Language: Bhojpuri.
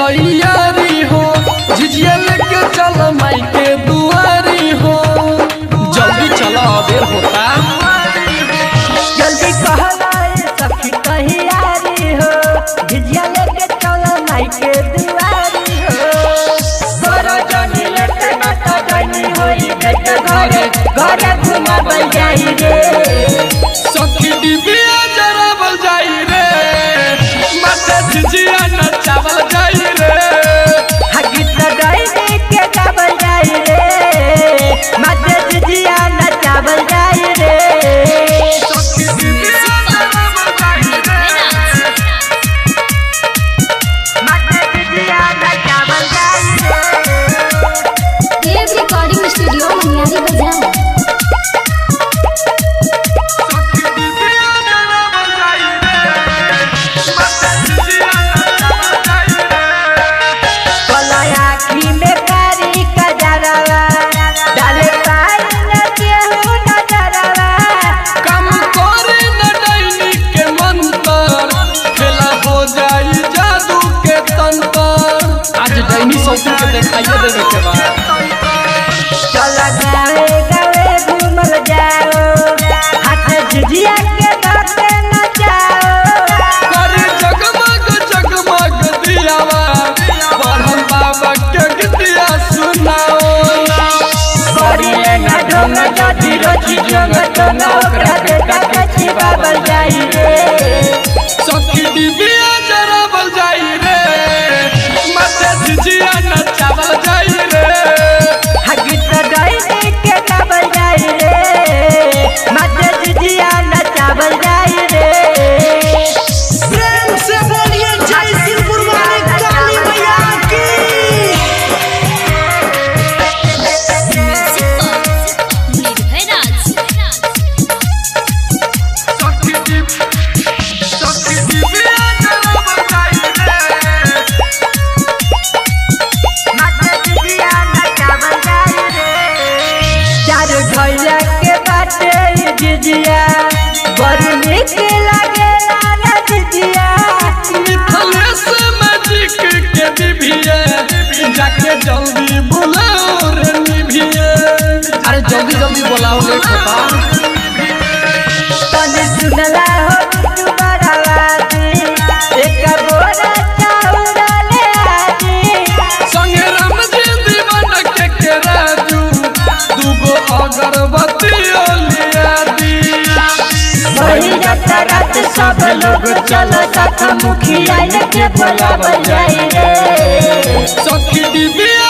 तैयारी हो, झिझिया लेके चल माई के दुआरी हो। जल्दी चला देर होता। जल्दी कहला सखी तैयारी हो, झिझिया लेके चल माई के दुआरी हो। तोरा जनी लेके नाटा गनी होई बेटे घरे घरे घुमाबल जाई रे। सखी डिबिया जराबल जाई रे, माते झिझिया नचावल जाई रे। गीत गाई के गावल जाई रे, माते झिझिया नचावल जाई रे। सखी डिबिया जराबल जाई रे, माते झिझिया नचावल जाई रे। देव रिकॉर्डिंग स्टूडियो मनियारी बाजार। के देखाइए देवे के बाद चल गावे गावे घूमल जाओ, हाथ झिझिया के गाते नचाओ। करे जगमग जगमग दियावा, बरहम बाबा के गीतिया सुनाओ। करिए ना ढोंग जदी रोजी जोंग जोंग ओकरा बेटा के छिपावल जाई रे। सखी डिबिया जराबल जाई रे, माते झिझिया नचावल जाई रे। गीत गाई के गावल जाई रे, माते झिझिया नचावल जाई रे। प्रेम से बोलिए जय सिरपुर वाली काली मैया की। सखी डिबिया जराबल जाई रे, माते झिझिया नचावल जाई रे। चार भैया के बाटे झिझिया बड़ी नीक लागेला ना झिझिया। मिथलेश मैजिक के डिबिया, जाके जल्दी बुलाओ रे निभिया। अरे जल्दी जल्दी बुलाओ, लेट होता। तने सुनला हो तू बड़ावादी, एक बोरा चाउर ले आदी। संगे रामजी दीवाना के राजू, दूगो अगरबत्ती लिया दी। वही जाता रात सब लोग चलो साथ मुखिया के बोलावल जाई रे। सखी डिबिया